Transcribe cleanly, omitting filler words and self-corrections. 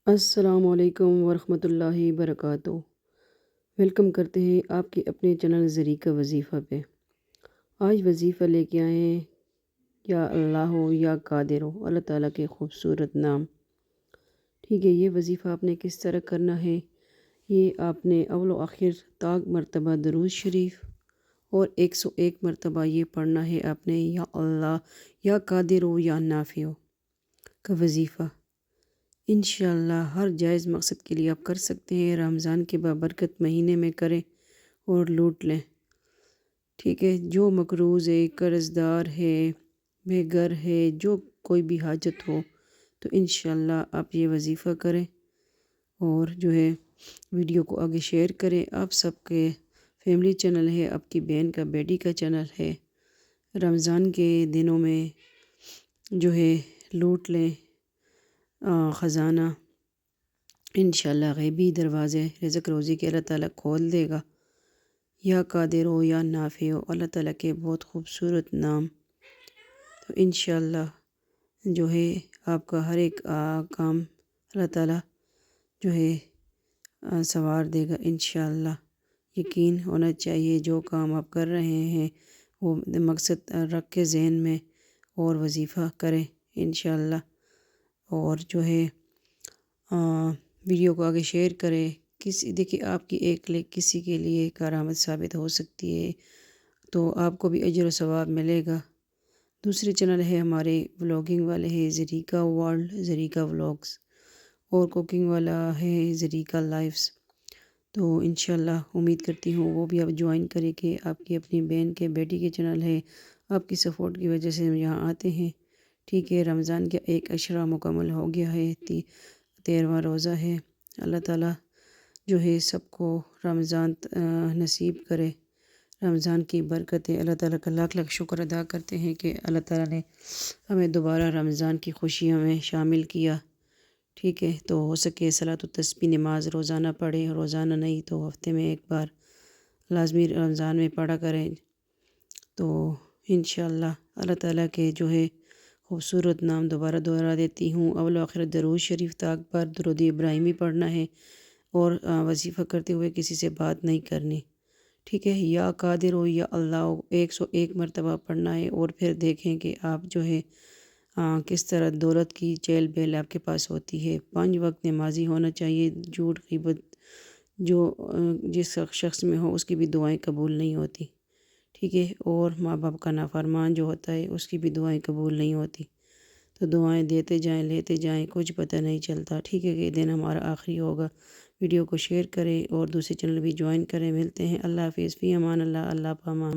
السلام علیکم ورحمۃ اللہ وبرکاتہ۔ ویلکم کرتے ہیں آپ کے اپنے چینل ذریعہ وظیفہ پہ۔ آج وظیفہ لے کے آئے ہیں یا اللہ ہو یا قادر ہو، اللہ تعالیٰ کے خوبصورت نام۔ ٹھیک ہے، یہ وظیفہ آپ نے کس طرح کرنا ہے؟ یہ آپ نے اول و آخر طاق مرتبہ درود شریف اور 101 مرتبہ یہ پڑھنا ہے آپ نے، یا اللہ یا قادر ہو یا نافع ہو کا وظیفہ۔ انشاءاللہ ہر جائز مقصد کے لیے آپ کر سکتے ہیں۔ رمضان کے بابرکت مہینے میں کریں اور لوٹ لیں۔ ٹھیک ہے، جو مقروض ہے، قرض دار ہے، بے گھر ہے، جو کوئی بھی حاجت ہو تو انشاءاللہ آپ یہ وظیفہ کریں اور جو ہے ویڈیو کو آگے شیئر کریں۔ آپ سب کے فیملی چینل ہے، آپ کی بہن کا بیٹی کا چینل ہے۔ رمضان کے دنوں میں جو ہے لوٹ لیں خزانہ۔ انشاءاللہ غیبی دروازے رزق روزی کے اللہ تعالیٰ کھول دے گا۔ یا قادر ہو یا نافع ہو، اللہ تعالیٰ کے بہت خوبصورت نام۔ تو انشاءاللہ جو ہے آپ کا ہر ایک کام اللہ تعالیٰ جو ہے سنوار دے گا انشاءاللہ۔ یقین ہونا چاہیے جو کام آپ کر رہے ہیں وہ مقصد رکھ کے ذہن میں اور وظیفہ کریں انشاءاللہ۔ اور جو ہے ویڈیو کو آگے شیئر کریں۔ دیکھیے آپ کی ایک کلک کسی کے لیے کارآمد ثابت ہو سکتی ہے، تو آپ کو بھی اجر و ثواب ملے گا۔ دوسرے چینل ہے ہمارے ولاگنگ والے ہے ذریعہ ورلڈ، ذریعہ ولاگز، اور کوکنگ والا ہے ذریعہ لائفز۔ تو انشاءاللہ امید کرتی ہوں وہ بھی آپ جوائن کریں کہ آپ کی اپنی بہن کے بیٹی کے چینل ہے، آپ کی سپورٹ کی وجہ سے ہم یہاں آتے ہیں۔ ٹھیک ہے، رمضان کا ایک عشرہ مکمل ہو گیا ہے، 13واں روزہ ہے۔ اللہ تعالیٰ جو ہے سب کو رمضان نصیب کرے، رمضان کی برکتیں۔ اللہ تعالیٰ کا لاکھ لاکھ شکر ادا کرتے ہیں کہ اللہ تعالیٰ نے ہمیں دوبارہ رمضان کی خوشیوں میں شامل کیا۔ ٹھیک ہے، تو ہو سکے صلاۃ التسبیح نماز روزانہ پڑھیں، روزانہ نہیں تو ہفتے میں ایک بار لازمی رمضان میں پڑھا کریں۔ تو انشاءاللہ اللہ تعالیٰ کے جو ہے خوبصورت نام دوبارہ دہرا دیتی ہوں۔ اول و آخر درود شریف طاق پر درود ابراہیمی پڑھنا ہے اور وظیفہ کرتے ہوئے کسی سے بات نہیں کرنی۔ ٹھیک ہے، یا قادر ہو یا اللہ ہو 101 مرتبہ پڑھنا ہے، اور پھر دیکھیں کہ آپ جو ہے کس طرح دولت کی چیل بیل آپ کے پاس ہوتی ہے۔ 5 وقت نمازی ہونا چاہیے۔ جھوٹ غیبت جو جس شخص میں ہو اس کی بھی دعائیں قبول نہیں ہوتی۔ ٹھیک ہے، اور ماں باپ کا نافرمان جو ہوتا ہے اس کی بھی دعائیں قبول نہیں ہوتی۔ تو دعائیں دیتے جائیں لیتے جائیں، کچھ پتہ نہیں چلتا۔ ٹھیک ہے، کہ دن ہمارا آخری ہوگا۔ ویڈیو کو شیئر کریں اور دوسرے چینل بھی جوائن کریں۔ ملتے ہیں، اللہ حافظ، فی امان اللہ، اللہ پامان۔